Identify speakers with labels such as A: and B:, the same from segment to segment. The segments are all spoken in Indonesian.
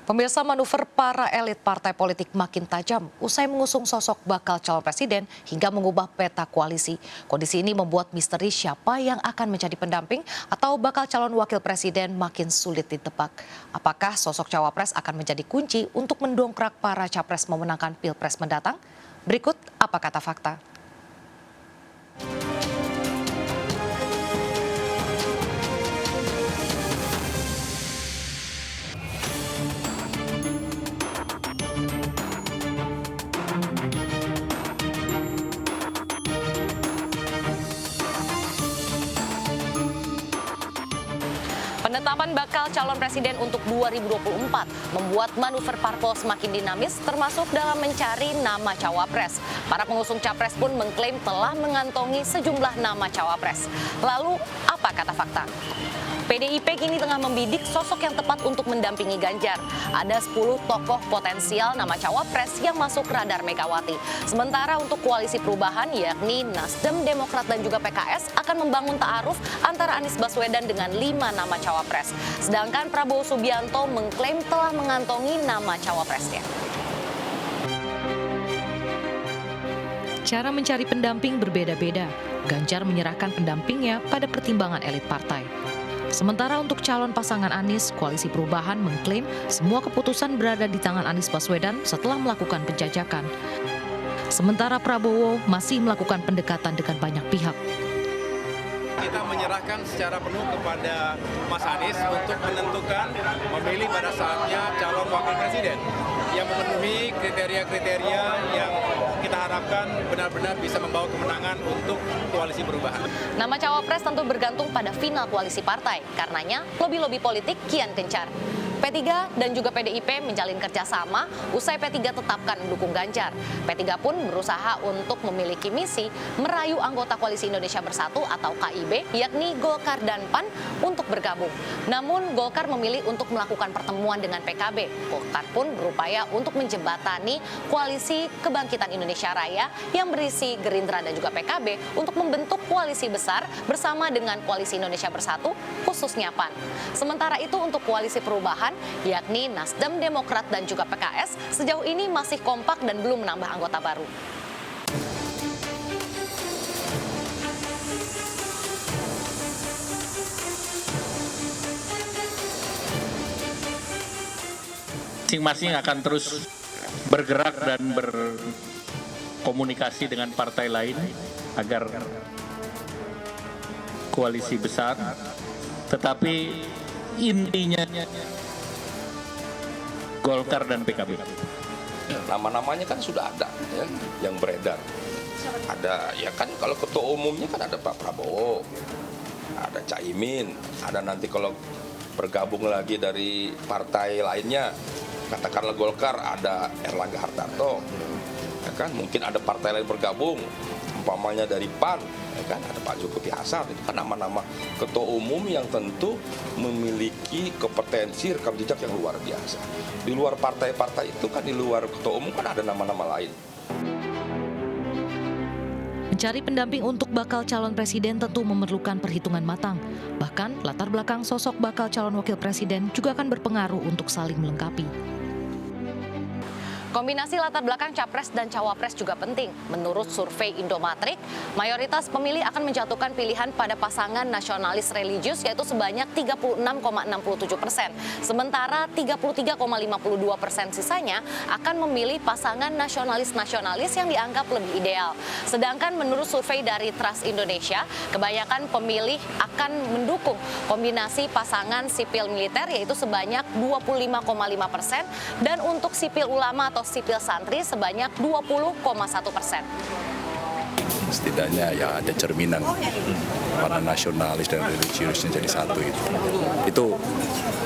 A: Pemirsa, manuver para elit partai politik makin tajam usai mengusung sosok bakal calon presiden hingga mengubah peta koalisi. Kondisi ini membuat misteri siapa yang akan menjadi pendamping atau bakal calon wakil presiden makin sulit ditebak. Apakah sosok cawapres akan menjadi kunci untuk mendongkrak para capres memenangkan Pilpres mendatang? Berikut apa kata fakta. Penetapan bakal calon presiden untuk 2024 membuat manuver parpol semakin dinamis, termasuk dalam mencari nama cawapres. Para pengusung capres pun mengklaim telah mengantongi sejumlah nama cawapres. Lalu, apa kata fakta? PDIP kini tengah membidik sosok yang tepat untuk mendampingi Ganjar. Ada 10 tokoh potensial nama cawapres yang masuk radar Megawati. Sementara untuk koalisi perubahan yakni Nasdem, Demokrat dan juga PKS akan membangun ta'aruf antara Anies Baswedan dengan 5 nama cawapres. Sedangkan Prabowo Subianto mengklaim telah mengantongi nama cawapresnya. Cara mencari pendamping berbeda-beda. Ganjar menyerahkan pendampingnya pada pertimbangan elit partai. Sementara untuk calon pasangan Anies, Koalisi Perubahan mengklaim semua keputusan berada di tangan Anies Baswedan setelah melakukan penjajakan. Sementara Prabowo masih melakukan pendekatan dengan banyak pihak.
B: Kita menyerahkan secara penuh kepada Mas Anies untuk menentukan memilih pada saatnya calon wakil presiden yang memenuhi kriteria-kriteria yang kita harapkan benar-benar bisa membawa kemenangan untuk koalisi perubahan. Nama cawapres tentu bergantung pada final koalisi partai, karenanya lobi-lobi politik kian gencar. P3 dan juga PDIP menjalin kerjasama usai P3 tetapkan mendukung Ganjar. P3 pun berusaha untuk memiliki misi merayu anggota Koalisi Indonesia Bersatu atau KIB, yakni Golkar dan PAN untuk bergabung. Namun Golkar memilih untuk melakukan pertemuan dengan PKB. Golkar pun berupaya untuk menjembatani Koalisi Kebangkitan Indonesia Raya yang berisi Gerindra dan juga PKB untuk membentuk koalisi besar bersama dengan Koalisi Indonesia Bersatu, khususnya PAN. Sementara itu untuk Koalisi Perubahan yakni Nasdem, Demokrat dan juga PKS sejauh ini masih kompak dan belum menambah anggota baru.
C: Masing-masing akan terus bergerak dan berkomunikasi dengan partai lain agar koalisi besar, tetapi intinya Golkar dan PKB.
D: Nama-namanya kan sudah ada ya, yang beredar. Ada ya kan kalau ketua umumnya kan ada Pak Prabowo, ada Caimin, ada nanti kalau bergabung lagi dari partai lainnya, katakanlah Golkar ada Erlangga Hartarto, ya kan mungkin ada partai lain bergabung, umpamanya dari PAN, ya kan ada Pak Zulkifli Hasan. Itu kan nama-nama ketua umum yang tentu memiliki kompetensi rekam jejak yang luar biasa. Di luar partai-partai itu kan, di luar ketua umum kan ada nama-nama lain.
A: Mencari pendamping untuk bakal calon presiden tentu memerlukan perhitungan matang. Bahkan latar belakang sosok bakal calon wakil presiden juga akan berpengaruh untuk saling melengkapi. Kombinasi latar belakang capres dan cawapres juga penting. Menurut survei Indomatric, mayoritas pemilih akan menjatuhkan pilihan pada pasangan nasionalis religius yaitu sebanyak 36,67%. Sementara 33,52% sisanya akan memilih pasangan nasionalis-nasionalis yang dianggap lebih ideal. Sedangkan menurut survei dari Trust Indonesia, kebanyakan pemilih akan mendukung kombinasi pasangan sipil militer yaitu sebanyak 25,5% dan untuk sipil ulama atau sipil santri sebanyak 20,1%.
E: Setidaknya ya ada cerminan para nasionalis dan religius jadi satu itu. Itu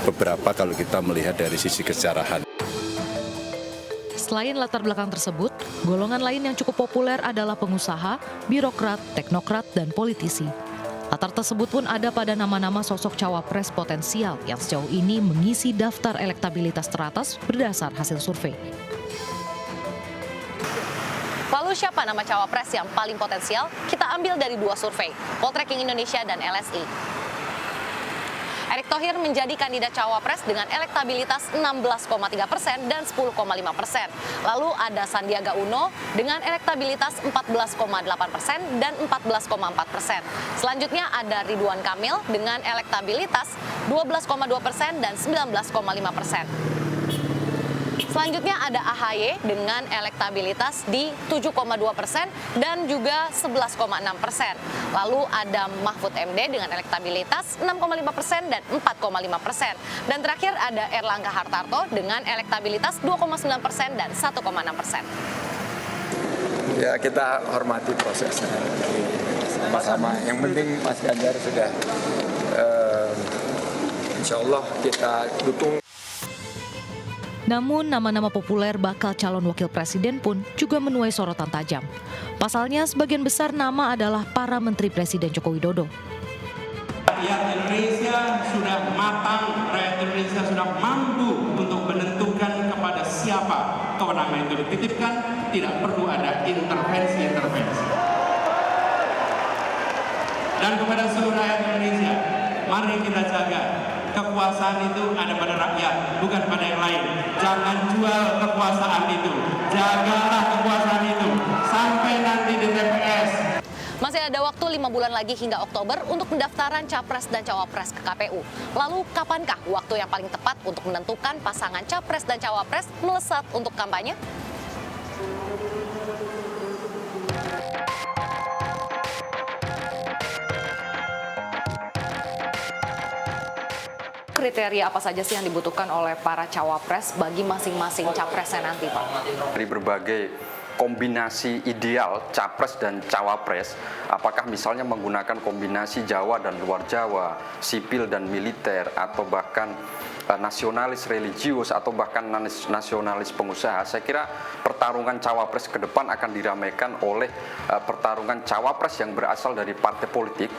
E: beberapa kalau kita melihat dari sisi kesejarahan.
A: Selain latar belakang tersebut, golongan lain yang cukup populer adalah pengusaha, birokrat, teknokrat, dan politisi. Latar tersebut pun ada pada nama-nama sosok cawapres potensial yang sejauh ini mengisi daftar elektabilitas teratas berdasar hasil survei. Lalu siapa nama cawapres yang paling potensial? Kita ambil dari 2 survei, Poltreking Indonesia dan LSI. Erick Thohir menjadi kandidat cawapres dengan elektabilitas 16,3% dan 10,5%. Lalu ada Sandiaga Uno dengan elektabilitas 14,8% dan 14,4%. Selanjutnya ada Ridwan Kamil dengan elektabilitas 12,2% dan 19,5%. Selanjutnya ada AHY dengan elektabilitas di 7,2% dan juga 11,6%. Lalu ada Mahfud MD dengan elektabilitas 6,5% dan 4,5%. Dan terakhir ada Erlangga Hartarto dengan elektabilitas 2,9% dan 1,6%.
F: Ya, kita hormati prosesnya sama-sama. Yang penting Mas Ganjar sudah insya Allah kita dukung.
G: Namun, nama-nama populer bakal calon wakil presiden pun juga menuai sorotan tajam. Pasalnya, sebagian besar nama adalah para menteri Presiden Joko Widodo.
H: Rakyat Indonesia sudah matang, rakyat Indonesia sudah mampu untuk menentukan kepada siapa kewenangan itu dititipkan, tidak perlu ada intervensi-intervensi. Dan kepada seluruh rakyat Indonesia, mari kita jaga. Kekuasaan itu ada pada rakyat, bukan pada yang lain. Jangan jual kekuasaan itu. Jagalah kekuasaan itu sampai nanti di TPS.
A: Masih ada waktu 5 bulan lagi hingga Oktober untuk pendaftaran Capres dan Cawapres ke KPU. Lalu kapankah waktu yang paling tepat untuk menentukan pasangan Capres dan Cawapres melesat untuk kampanye? Kriteria apa saja sih yang dibutuhkan oleh para cawapres bagi masing-masing capresnya nanti, Pak?
I: Dari berbagai kombinasi ideal capres dan cawapres, apakah misalnya menggunakan kombinasi Jawa dan luar Jawa, sipil dan militer, atau bahkan nasionalis religius, atau bahkan nasionalis pengusaha, saya kira pertarungan cawapres ke depan akan diramaikan oleh pertarungan cawapres yang berasal dari partai politik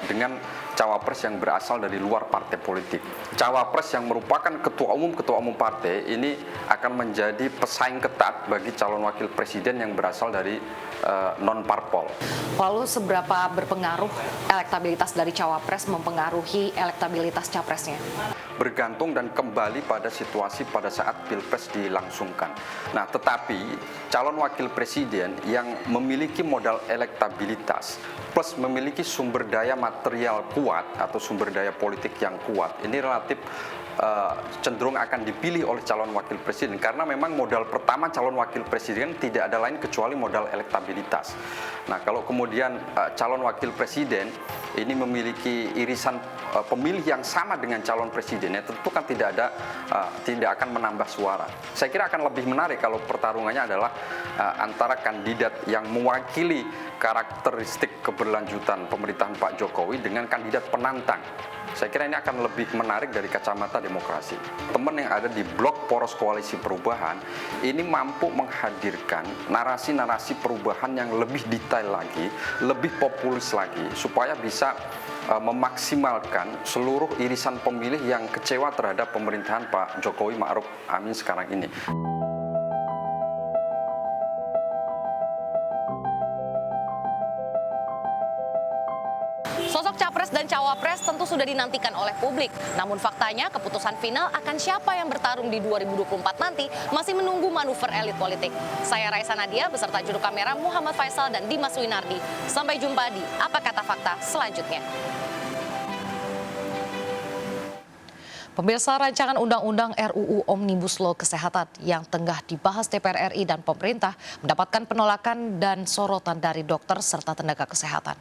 I: dengan cawapres yang berasal dari luar partai politik. Cawapres yang merupakan ketua umum partai ini akan menjadi pesaing ketat bagi calon wakil presiden yang berasal dari non-parpol.
A: Lalu seberapa berpengaruh elektabilitas dari cawapres mempengaruhi elektabilitas capresnya?
I: Bergantung dan kembali pada situasi pada saat Pilpres dilangsungkan. Nah, tetapi calon wakil presiden yang memiliki modal elektabilitas plus memiliki sumber daya material kuat atau sumber daya politik yang kuat, ini relatif cenderung akan dipilih oleh calon wakil presiden karena memang modal pertama calon wakil presiden tidak ada lain kecuali modal elektabilitas. Nah, kalau kemudian calon wakil presiden ini memiliki irisan pemilih yang sama dengan calon presiden, ya tentu kan tidak akan menambah suara. Saya kira akan lebih menarik kalau pertarungannya adalah antara kandidat yang mewakili karakteristik keberlanjutan pemerintahan Pak Jokowi dengan kandidat penantang. Saya kira ini akan lebih menarik dari kacamata demokrasi. Teman yang ada di blok poros koalisi perubahan ini mampu menghadirkan narasi-narasi perubahan yang lebih detail lagi, lebih populis lagi, supaya bisa memaksimalkan seluruh irisan pemilih yang kecewa terhadap pemerintahan Pak Jokowi Ma'ruf Amin sekarang ini.
A: Sosok capres dan cawapres tentu sudah dinantikan oleh publik. Namun faktanya keputusan final akan siapa yang bertarung di 2024 nanti masih menunggu manuver elit politik. Saya Raisa Nadia beserta juru kamera Muhammad Faisal dan Dimas Winardi. Sampai jumpa di Apa Kata Fakta selanjutnya. Pemirsa, rancangan Undang-Undang RUU Omnibus Law Kesehatan yang tengah dibahas DPR RI dan pemerintah mendapatkan penolakan dan sorotan dari dokter serta tenaga kesehatan.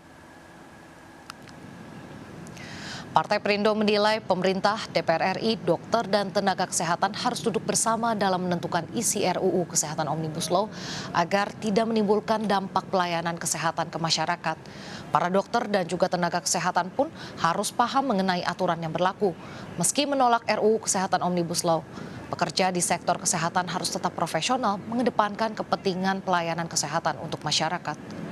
A: Partai Perindo menilai pemerintah, DPR RI, dokter dan tenaga kesehatan harus duduk bersama dalam menentukan isi RUU Kesehatan Omnibus Law agar tidak menimbulkan dampak pelayanan kesehatan ke masyarakat. Para dokter dan juga tenaga kesehatan pun harus paham mengenai aturan yang berlaku. Meski menolak RUU Kesehatan Omnibus Law, pekerja di sektor kesehatan harus tetap profesional mengedepankan kepentingan pelayanan kesehatan untuk masyarakat.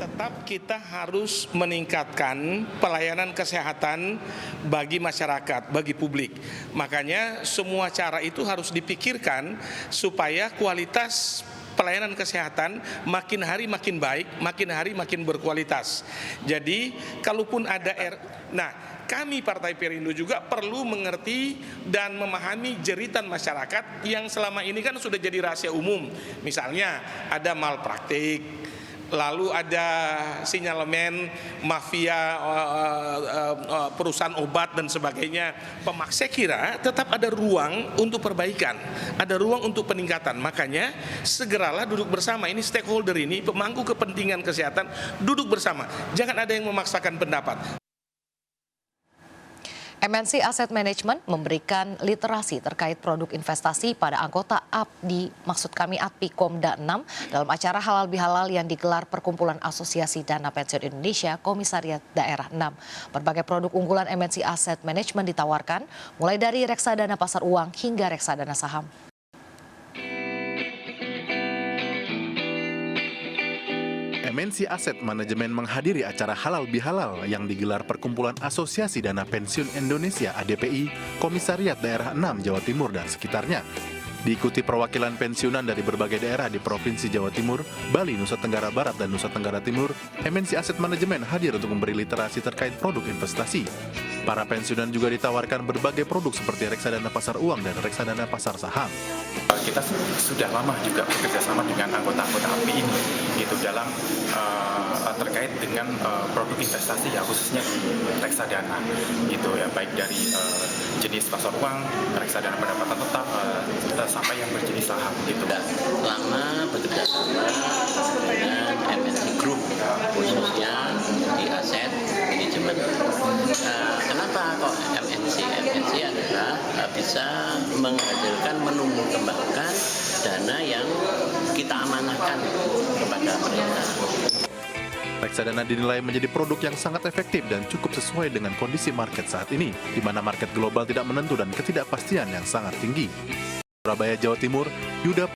J: Tetap kita harus meningkatkan pelayanan kesehatan bagi masyarakat, bagi publik. Makanya semua cara itu harus dipikirkan supaya kualitas pelayanan kesehatan makin hari makin baik, makin hari makin berkualitas. Jadi kalaupun ada kami Partai Perindo juga perlu mengerti dan memahami jeritan masyarakat yang selama ini kan sudah jadi rahasia umum. Misalnya ada malpraktik, lalu ada sinyalemen mafia perusahaan obat dan sebagainya. Saya kira tetap ada ruang untuk perbaikan, ada ruang untuk peningkatan. Makanya segeralah duduk bersama, ini stakeholder ini, pemangku kepentingan kesehatan, duduk bersama. Jangan ada yang memaksakan pendapat.
A: MNC Asset Management memberikan literasi terkait produk investasi pada anggota APDI, maksud kami API Komda 6, dalam acara Halal Bihalal yang digelar Perkumpulan Asosiasi Dana Pensiun Indonesia Komisariat Daerah 6. Berbagai produk unggulan MNC Asset Management ditawarkan, mulai dari reksadana pasar uang hingga reksadana saham.
K: MNC Asset Management menghadiri acara Halal Bihalal yang digelar Perkumpulan Asosiasi Dana Pensiun Indonesia ADPI, Komisariat Daerah 6 Jawa Timur dan sekitarnya. Diikuti perwakilan pensiunan dari berbagai daerah di Provinsi Jawa Timur, Bali, Nusa Tenggara Barat, dan Nusa Tenggara Timur, MNC Asset Management hadir untuk memberi literasi terkait produk investasi. Para pensiunan juga ditawarkan berbagai produk seperti reksadana pasar uang dan reksadana pasar saham.
L: Kita sudah lama juga bekerjasama dengan anggota-anggota API ini gitu dalam terkait dengan produk investasi ya khususnya reksadana gitu ya, baik dari jenis pasar uang, reksadana pendapatan tetap sampai yang berjenis saham gitu.
M: Lama bekerjasama dengan MNC Group khususnya di aset manajemen. Kenapa kok MNC? MNC adalah bisa menghasilkan, menumbuh kembangkan dana yang kita amanahkan kepada mereka.
K: Reksadana dinilai menjadi produk yang sangat efektif dan cukup sesuai dengan kondisi market saat ini, di mana market global tidak menentu dan ketidakpastian yang sangat tinggi. Surabaya, Jawa Timur, Yuda